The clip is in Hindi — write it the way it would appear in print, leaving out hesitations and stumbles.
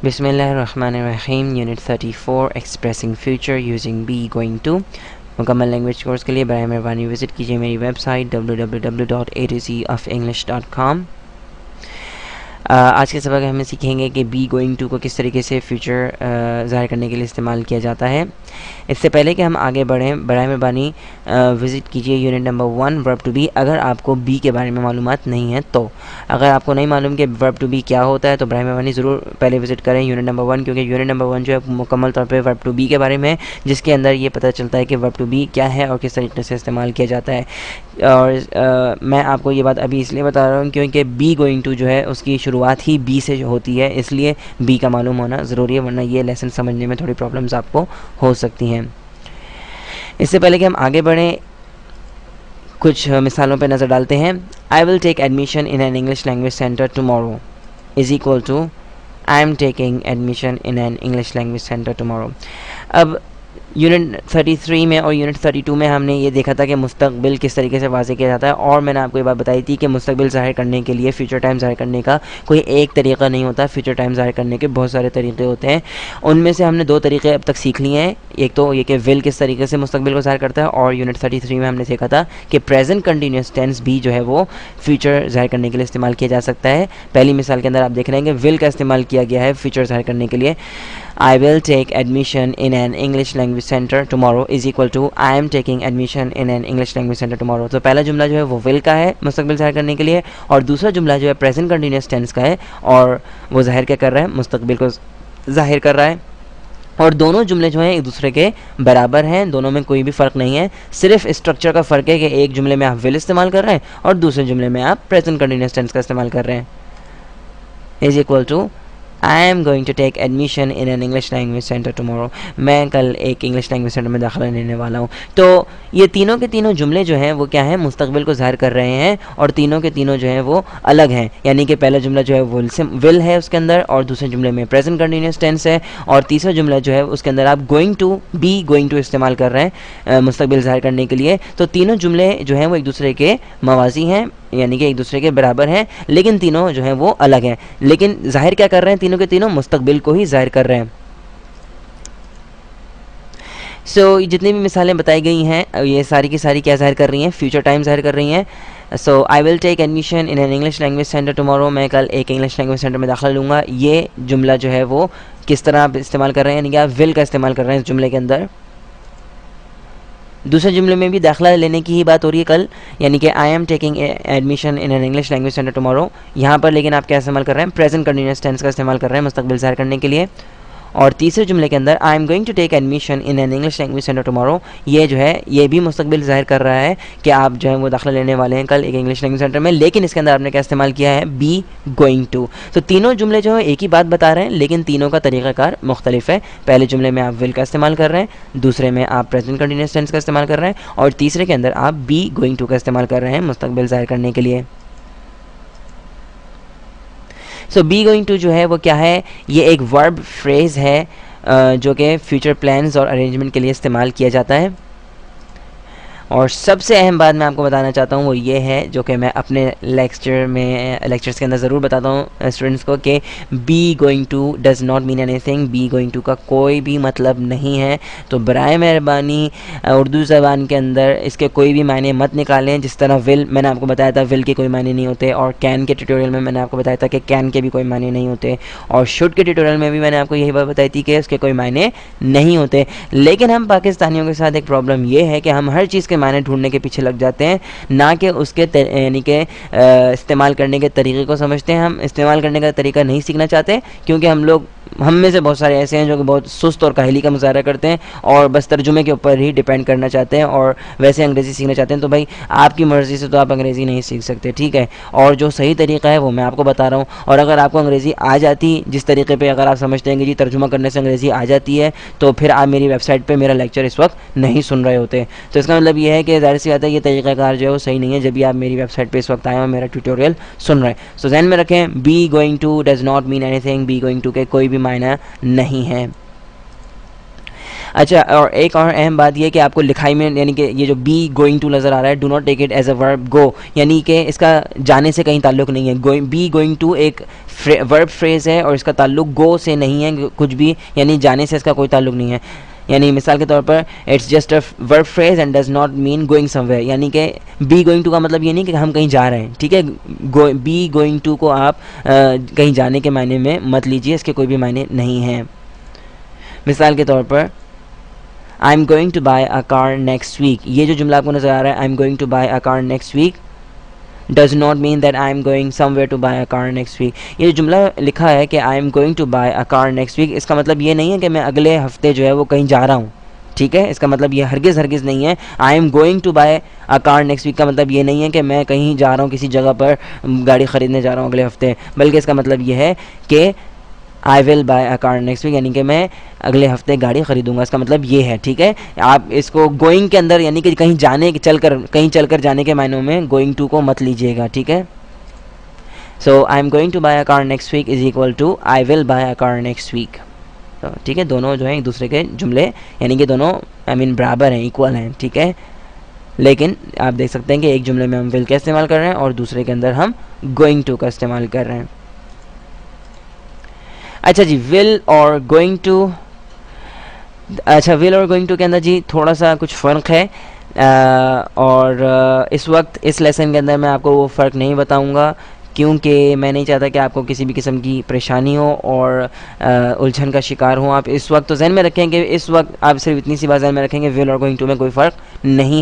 बिस्मिल्लाहिर्रहमानिर्रहीम। Unit 34 expressing future using be going to. मुकम्मल लैंग्वेज कोर्स के लिए बराए मेहरबानी विज़िट कीजिए मेरी वेबसाइट www.a2zof.english.com। आज के सबक हम सीखेंगे कि बी गोइंग टू को किस तरीके से फ्यूचर ज़ाहिर करने के लिए इस्तेमाल किया जाता है। इससे पहले कि हम आगे बढ़ें, बराए मेहरबानी विज़िट कीजिए unit number 1 verb to be, अगर आपको बी के बारे में मालूमात नहीं है तो। अगर आपको नहीं मालूम कि वर्ब टू बी क्या होता है तो बराए मेहरबानी ज़रूर पहले विज़िट करें यूनिट नंबर 1, क्योंकि यूनिट नंबर 1 जो है मुकम्मल तौर पे वर्ब टू बी के बारे में है, जिसके अंदर ये पता चलता है कि वर्ब टू बी क्या है और किस तरीके से इस्तेमाल किया जाता है। और मैं आपको ये बात अभी इसलिए बता रहा हूँ क्योंकि बी गोइंग टू जो है उसकी शुरुआत ही बी से होती है, इसलिए बी का मालूम होना ज़रूरी है, वरना ये लेसन समझने में थोड़ी प्रॉब्लम्स आपको हो सकती हैं। इससे पहले कि हम आगे बढ़ें, कुछ मिसालों पर नज़र डालते हैं। I will take admission in an English language centre tomorrow is equal to I am taking admission in an English language centre tomorrow. अब यूनिट 33 में और यूनिट 32 में हमने ये देखा था कि मुस्तकबिल किस तरीके से वाज़े किया जाता है, और मैंने आपको ये बात बताई थी कि मुस्तकबिल ज़ाहिर करने के लिए, फ्यूचर टाइम ज़ाहिर करने का कोई एक तरीका नहीं होता। फ्यूचर टाइम ज़ाहिर करने के बहुत सारे तरीक़े होते हैं, उनमें से हमने 2 तरीक़े अब तक सीख लिए हैं। एक तो ये कि विल किस तरीके से मुस्तकबिल को ज़ाहिर करता है, और यूनिट 33 में हमने देखा था कि प्रेजेंट कंटिन्यूस टेंस भी जो है वो फ्यूचर ज़ाहिर करने के लिए इस्तेमाल किया जा सकता है। पहली मिसाल के अंदर आप देख रहे हैं कि विल का इस्तेमाल किया गया है फ्यूचर ज़ाहिर करने के लिए। I will take admission in an English language center tomorrow is equal to I am taking admission in an English language center tomorrow। तो पहला जुमला जो है वो विल का है मुस्तकबिल ज़ाहिर करने के लिए, और दूसरा जुमला जो है प्रेजेंट कंटिन्यूस टेंस का है, और वो ज़ाहिर क्या कर रहा है, मुस्तकबिल को ज़ाहिर कर रहा है। और दोनों जुमले जो हैं एक दूसरे के बराबर हैं, दोनों में कोई भी फ़र्क नहीं है, सिर्फ स्ट्रक्चर का फ़र्क है कि एक जुमले में आप विल इस्तेमाल कर रहे हैं और दूसरे जुमले में आप प्रेजेंट कंटिन्यूस टेंस का इस्तेमाल कर रहे हैं। Is equal to I am going to take admission in an English language centre tomorrow. मैं कल एक इंग्लिश लैंग्वेज सेंटर में दाखिला लेने वाला हूँ। तो ये तीनों के तीनों जुमले जो हैं वो क्या हैं, मुस्तकबिल को ज़ाहिर कर रहे हैं, और तीनों के तीनों जो हैं वो अलग हैं। यानी कि पहला जुमला जो है विल है उसके अंदर, और दूसरे जुमले में प्रेजेंट कंटिन्यूस टेंस है, और तीसरा जुमला जो है उसके अंदर आप going to, be going to इस्तेमाल कर रहे हैं मुस्तकबिल ज़ाहिर करने के लिए। तो तीनों जुमले जो हैं वो एक दूसरे के मवाजी हैं, यानी कि एक दूसरे के बराबर हैं, लेकिन तीनों जो हैं वो अलग हैं। लेकिन ज़ाहिर क्या कर रहे हैं, तीनों के तीनों मुस्तकबिल को ही ज़ाहिर कर रहे हैं। सो जितनी भी मिसालें बताई गई हैं ये सारी की सारी क्या ज़ाहिर कर रही हैं, फ्यूचर टाइम ज़ाहिर कर रही हैं। So I will take admission in an English language centre tomorrow, मैं कल एक इंग्लिश लैंग्वेज सेंटर में दाखिला लूँगा। ये जुमला जो है वो किस तरह आप इस्तेमाल कर रहे हैं, यानी कि आप विल का इस्तेमाल कर रहे हैं इस जुमले के अंदर। दूसरे जुमले में भी दाखिला लेने की ही बात हो रही है कल, यानी कि I am taking admission in an English language centre tomorrow. यहाँ पर लेकिन आप क्या इस्तेमाल कर रहे हैं, प्रेजेंट कंटिन्यूस टेंस का इस्तेमाल कर रहे हैं मुस्तकबिल ज़ाहिर करने के लिए। और तीसरे जुमले के अंदर I am going to take admission in an English language centre tomorrow, ये जो है ये भी मुस्तकबिल ज़ाहिर कर रहा है कि आप जो है वो दाखिला लेने वाले हैं कल एक इंग्लिश लैंग्वेज सेंटर में, लेकिन इसके अंदर आपने क्या इस्तेमाल किया है, बी गोइंग टू। तो तीनों जुमले जो है एक ही बात बता रहे हैं, लेकिन तीनों का तरीक़ाकार मुख्तलिफ है। पहले जुमले में आप विल का इस्तेमाल कर रहे हैं, दूसरे में आप प्रेजेंट कंटिन्यूस टेंस का इस्तेमाल कर रहे हैं, और तीसरे के अंदर आप बी गोइंग टू का इस्तेमाल कर रहे हैं मुस्तकबिल ज़ाहिर करने के लिए। सो बी गोइंग टू जो है वो क्या है, ये एक वर्ब फ्रेज़ है जो कि फ्यूचर प्लान्स और अरेंजमेंट के लिए इस्तेमाल किया जाता है। और सबसे अहम बात मैं आपको बताना चाहता हूँ वो ये है, जो कि मैं अपने लेक्चर्स के अंदर ज़रूर बताता हूँ स्टूडेंट्स को, कि be going to does not mean anything. Be going to का कोई भी मतलब नहीं है। तो बराए मेहरबानी उर्दू ज़बान के अंदर इसके कोई भी मायने मत निकालें। जिस तरह विल, मैंने आपको बताया था विल के कोई मायने नहीं होते, और कैन के ट्यूटोरियल में मैंने आपको बताया था कि कैन के भी कोई मायने नहीं होते, और शुड के ट्यूटोरियल में भी मैंने आपको यही बात बताई थी कि इसके कोई मायने नहीं होते। लेकिन हम पाकिस्तानियों के साथ एक प्रॉब्लम ये है कि हम हर चीज़ के मायने ढूंढने के पीछे लग जाते हैं, ना कि उसके यानी कि इस्तेमाल करने के तरीके को समझते हैं। हम इस्तेमाल करने का तरीका नहीं सीखना चाहते, क्योंकि हम में से बहुत सारे ऐसे हैं जो कि बहुत सुस्त और काहली का मुजाहरा करते हैं और बस तर्जुमे के ऊपर ही डिपेंड करना चाहते हैं, और वैसे अंग्रेज़ी सीखना चाहते हैं। तो भाई आपकी मर्ज़ी से तो आप अंग्रेज़ी नहीं सीख सकते, ठीक है। और जो सही तरीका है वो मैं आपको बता रहा हूँ, और अगर आपको अंग्रेज़ी आ जाती जिस तरीके पे, अगर आप समझते हैं कि जी तर्जुमा करने से अंग्रेज़ी आ जाती है, तो फिर आप मेरी वेबसाइट पर मेरा लेक्चर इस वक्त नहीं सुन रहे होते। तो इसका मतलब ये है कि ज़ाहिर सी बात है ये तरीक़ाकार जो है वो सही नहीं है जब भी आप मेरी वेबसाइट पर इस वक्त आए और मेरा ट्यूटोरियल सुन रहे हैं। सो ज़हन में रखें, be going to does not mean anything. Be going to के कोई भी मायना नहीं है। अच्छा, और एक और अहम बात ये है कि आपको लिखाई में यानी कि ये जो बी गोइंग टू नज़र आ रहा है, do not take it as a verb go, यानी कि इसका जाने से कहीं ताल्लुक़ नहीं है। बी गोइंग टू एक वर्ब फ्रेज़ है और इसका ताल्लुक़ गो से नहीं है कुछ भी, यानी जाने से इसका कोई ताल्लुक़ नहीं है। यानी मिसाल के तौर पर it's just a verb phrase and does not mean going somewhere, यानी कि बी गोइंग टू का मतलब ये नहीं कि हम कहीं जा रहे हैं, ठीक है। बी गोइंग टू को आप कहीं जाने के मायने में मत लीजिए, इसके कोई भी मायने नहीं हैं। मिसाल के तौर पर I am going to buy a car next week, ये जो जुमला आपको नज़र आ रहा है I am going to buy a car next week does not mean that I am going somewhere to buy a car next week. ये जुमला लिखा है कि I am going to buy a car next week, इसका मतलब ये नहीं है कि मैं अगले हफ्ते जो है वो कहीं जा रहा हूँ, ठीक है। इसका मतलब ये हरगिज़ नहीं है। I am going to buy a car next week का मतलब ये नहीं है कि मैं कहीं जा रहा हूँ, किसी जगह पर गाड़ी ख़रीदने जा रहा हूँ अगले हफ्ते, बल्कि इसका मतलब ये है कि I will buy a car next week, यानी कि मैं अगले हफ्ते गाड़ी ख़रीदूंगा, इसका मतलब ये है, ठीक है। आप इसको गोइंग के अंदर यानी कि कहीं चलकर जाने के मायनों में गोइंग टू को मत लीजिएगा, ठीक है। So I am going to buy a car next week is equal to I will buy a car next week. तो ठीक है, दोनों जो हैं एक दूसरे के जुमले यानी कि दोनों बराबर हैं, इक्वल हैं, ठीक है। लेकिन आप देख सकते हैं कि एक जुमले में हम विल का इस्तेमाल कर रहे हैं और दूसरे के अंदर हम गोइंग टू का इस्तेमाल कर रहे हैं। अच्छा जी, विल और गोइंग टू, अच्छा विल और गोइंग टू के अंदर जी थोड़ा सा कुछ फ़र्क है, और इस वक्त इस लेसन के अंदर मैं आपको वो फ़र्क नहीं बताऊंगा, क्योंकि मैं नहीं चाहता कि आपको किसी भी किस्म की परेशानी हो और उलझन का शिकार हो। आप इस वक्त तो जहन में रखें कि इस वक्त आप सिर्फ इतनी सी बात जहन में रखेंगे, विल और गोइंग टू में कोई फ़र्क नहीं